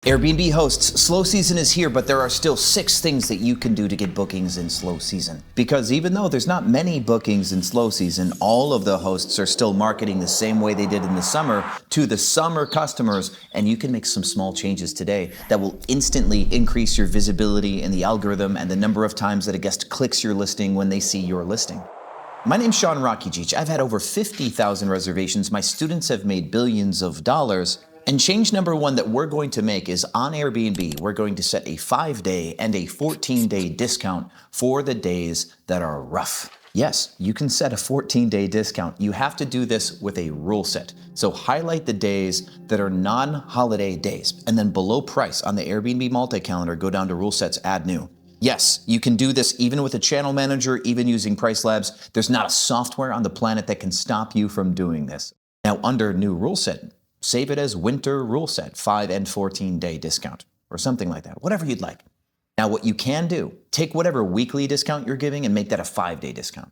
Airbnb hosts, slow season is here, but there are still 6 things that you can do to get bookings in slow season. Because even though there's not many bookings in slow season, all of the hosts are still marketing the same way they did in the summer to the summer customers, and you can make some small changes today that will instantly increase your visibility in the algorithm and the number of times that a guest clicks your listing when they see your listing. My name's Sean Rakicic. I've had over 50,000 reservations. My students have made billions of dollars. And change number 1 that we're going to make is on Airbnb, we're going to set a 5-day and a 14-day discount for the days that are rough. Yes, you can set a 14-day discount. You have to do this with a rule set. So highlight the days that are non-holiday days. And then below price on the Airbnb multi-calendar, go down to rule sets, add new. Yes, you can do this even with a channel manager, even using Price Labs. There's not a software on the planet that can stop you from doing this. Now under new rule set, save it as winter rule set, 5 and 14-day discount, or something like that, whatever you'd like. Now what you can do, take whatever weekly discount you're giving and make that a 5-day discount.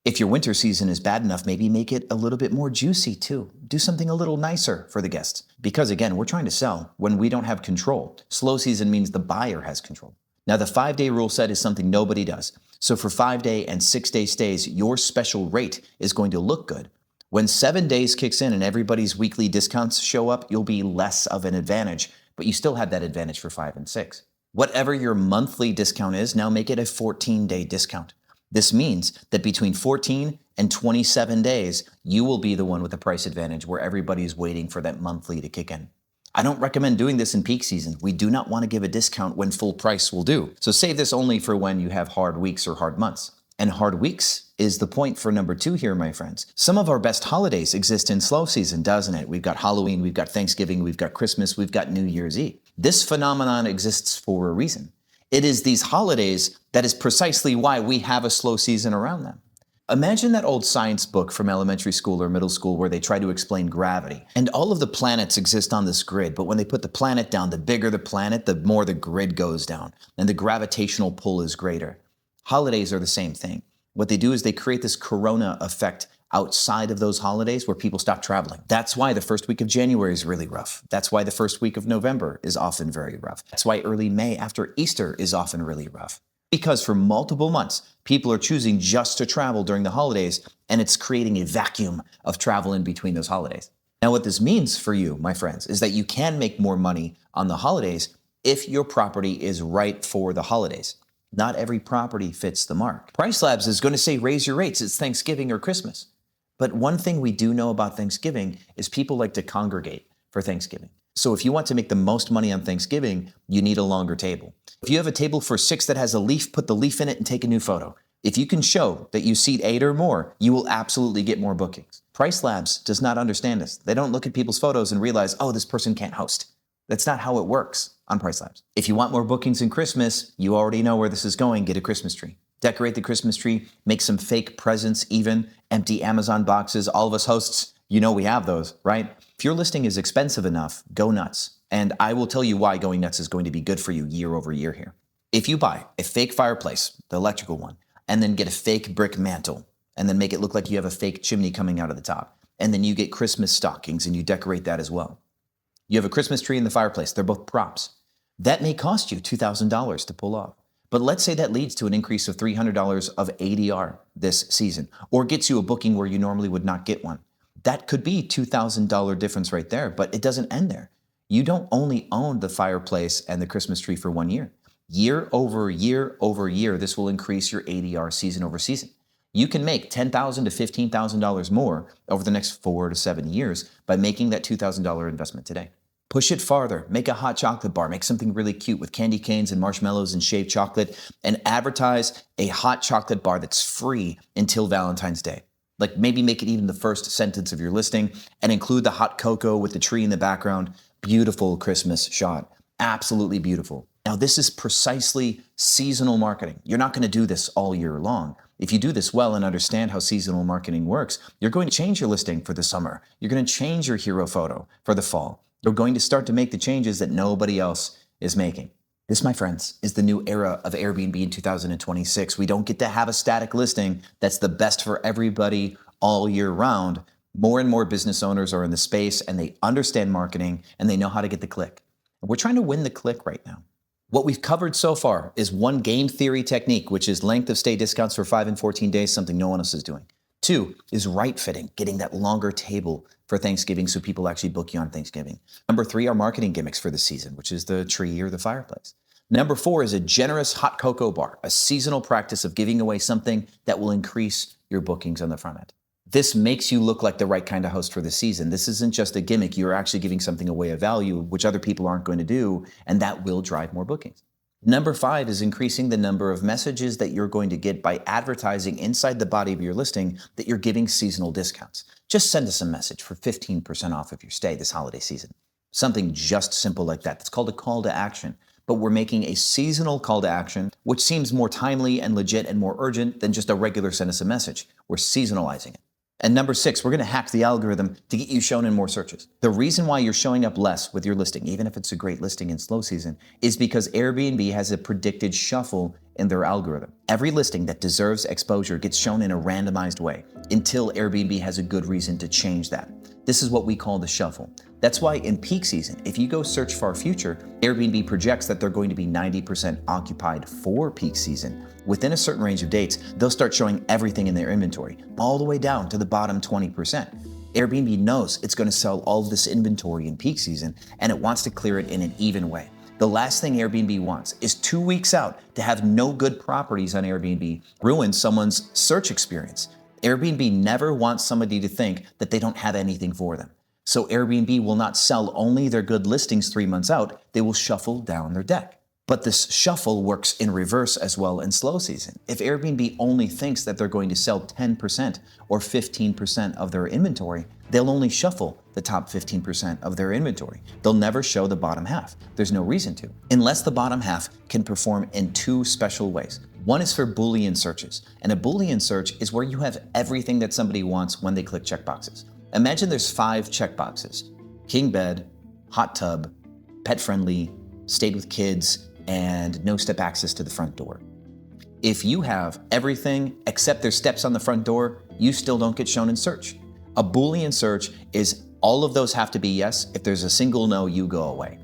If your winter season is bad enough, maybe make it a little bit more juicy too. Do something a little nicer for the guests. Because again, we're trying to sell when we don't have control. Slow season means the buyer has control. Now the 5-day rule set is something nobody does. So for 5-day and 6-day stays, your special rate is going to look good. When 7 days kicks in and everybody's weekly discounts show up, you'll be less of an advantage, but you still have that advantage for 5 and 6. Whatever your monthly discount is, now make it a 14-day discount. This means that between 14 and 27 days, you will be the one with the price advantage where everybody's waiting for that monthly to kick in. I don't recommend doing this in peak season. We do not want to give a discount when full price will do. So save this only for when you have hard weeks or hard months. And hard weeks is the point for number 2 here, my friends. Some of our best holidays exist in slow season, doesn't it? We've got Halloween, we've got Thanksgiving, we've got Christmas, we've got New Year's Eve. This phenomenon exists for a reason. It is these holidays that is precisely why we have a slow season around them. Imagine that old science book from elementary school or middle school where they try to explain gravity. And all of the planets exist on this grid, but when they put the planet down, the bigger the planet, the more the grid goes down, and the gravitational pull is greater. Holidays are the same thing. What they do is they create this corona effect outside of those holidays where people stop traveling. That's why the first week of January is really rough. That's why the first week of November is often very rough. That's why early May after Easter is often really rough. Because for multiple months, people are choosing just to travel during the holidays, and it's creating a vacuum of travel in between those holidays. Now, what this means for you, my friends, is that you can make more money on the holidays if your property is right for the holidays. Not every property fits the mark. Price Labs is going to say raise your rates. It's Thanksgiving or Christmas. But one thing we do know about Thanksgiving is people like to congregate for Thanksgiving. So if you want to make the most money on Thanksgiving, you need a longer table. If you have a table for 6 that has a leaf, put the leaf in it and take a new photo. If you can show that you seat 8 or more, you will absolutely get more bookings. Price Labs does not understand this. They don't look at people's photos and realize, oh, this person can't host. That's not how it works on Price Labs. If you want more bookings in Christmas, you already know where this is going. Get a Christmas tree. Decorate the Christmas tree. Make some fake presents even. Empty Amazon boxes. All of us hosts, you know we have those, right? If your listing is expensive enough, go nuts. And I will tell you why going nuts is going to be good for you year over year here. If you buy a fake fireplace, the electrical one, and then get a fake brick mantle, and then make it look like you have a fake chimney coming out of the top, and then you get Christmas stockings and you decorate that as well. You have a Christmas tree in the fireplace. They're both props. That may cost you $2,000 to pull off. But let's say that leads to an increase of $300 of ADR this season, or gets you a booking where you normally would not get one. That could be $2,000 difference right there, but it doesn't end there. You don't only own the fireplace and the Christmas tree for 1 year. Year over year over year, this will increase your ADR season over season. You can make $10,000 to $15,000 more over the next 4 to 7 years by making that $2,000 investment today. Push it farther. Make a hot chocolate bar. Make something really cute with candy canes and marshmallows and shaved chocolate, and advertise a hot chocolate bar that's free until Valentine's Day. Like maybe make it even the first sentence of your listing and include the hot cocoa with the tree in the background. Beautiful Christmas shot. Absolutely beautiful. Now this is precisely seasonal marketing. You're not going to do this all year long. If you do this well and understand how seasonal marketing works, you're going to change your listing for the summer. You're going to change your hero photo for the fall. You're going to start to make the changes that nobody else is making. This, my friends, is the new era of Airbnb in 2026. We don't get to have a static listing that's the best for everybody all year round. More and more business owners are in the space and they understand marketing and they know how to get the click. We're trying to win the click right now. What we've covered so far is one game theory technique, which is length of stay discounts for 5 and 14 days, something no one else is doing. 2 is right fitting, getting that longer table for Thanksgiving so people actually book you on Thanksgiving. Number 3 are marketing gimmicks for the season, which is the tree or the fireplace. Number 4 is a generous hot cocoa bar, a seasonal practice of giving away something that will increase your bookings on the front end. This makes you look like the right kind of host for the season. This isn't just a gimmick. You're actually giving something away of value, which other people aren't going to do, and that will drive more bookings. Number 5 is increasing the number of messages that you're going to get by advertising inside the body of your listing that you're giving seasonal discounts. Just send us a message for 15% off of your stay this holiday season. Something just simple like that. That's called a call to action. But we're making a seasonal call to action, which seems more timely and legit and more urgent than just a regular send us a message. We're seasonalizing it. And number 6, we're going to hack the algorithm to get you shown in more searches. The reason why you're showing up less with your listing, even if it's a great listing in slow season, is because Airbnb has a predicted shuffle in their algorithm. Every listing that deserves exposure gets shown in a randomized way until Airbnb has a good reason to change that. This is what we call the shuffle. That's why in peak season, if you go search far future, Airbnb projects that they're going to be 90% occupied for peak season. Within a certain range of dates, they'll start showing everything in their inventory, all the way down to the bottom 20%. Airbnb knows it's going to sell all of this inventory in peak season, and it wants to clear it in an even way. The last thing Airbnb wants is 2 weeks out to have no good properties on Airbnb ruin someone's search experience. Airbnb never wants somebody to think that they don't have anything for them. So Airbnb will not sell only their good listings 3 months out, they will shuffle down their deck. But this shuffle works in reverse as well in slow season. If Airbnb only thinks that they're going to sell 10% or 15% of their inventory, they'll only shuffle the top 15% of their inventory. They'll never show the bottom half. There's no reason to, unless the bottom half can perform in 2 special ways. One is for Boolean searches, and a Boolean search is where you have everything that somebody wants when they click checkboxes. Imagine there's 5 checkboxes: king bed, hot tub, pet friendly, stayed with kids, and no step access to the front door. If you have everything except there's steps on the front door, you still don't get shown in search. A Boolean search is all of those have to be yes. If there's a single no, you go away.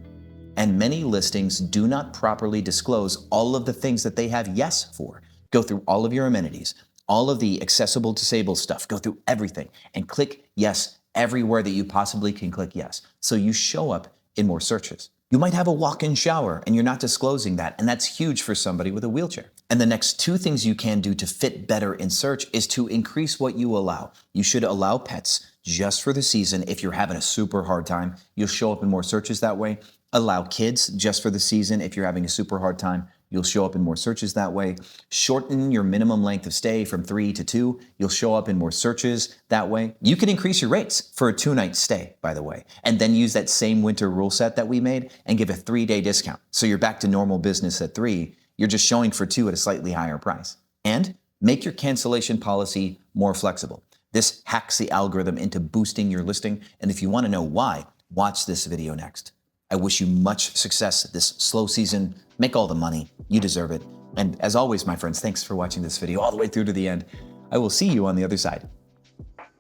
And many listings do not properly disclose all of the things that they have yes for. Go through all of your amenities, all of the accessible disabled stuff, go through everything and click yes everywhere that you possibly can click yes. So you show up in more searches. You might have a walk-in shower and you're not disclosing that, and that's huge for somebody with a wheelchair. And the next 2 things you can do to fit better in search is to increase what you allow. You should allow pets just for the season. If you're having a super hard time, you'll show up in more searches that way. Allow kids just for the season. If you're having a super hard time, you'll show up in more searches that way. Shorten your minimum length of stay from 3 to 2. You'll show up in more searches that way. You can increase your rates for a 2-night stay, by the way, and then use that same winter rule set that we made and give a 3-day discount. So you're back to normal business at 3. You're just showing for 2 at a slightly higher price. And make your cancellation policy more flexible. This hacks the algorithm into boosting your listing. And if you want to know why, watch this video next. I wish you much success this slow season. Make all the money. You deserve it. And as always, my friends, thanks for watching this video all the way through to the end. I will see you on the other side.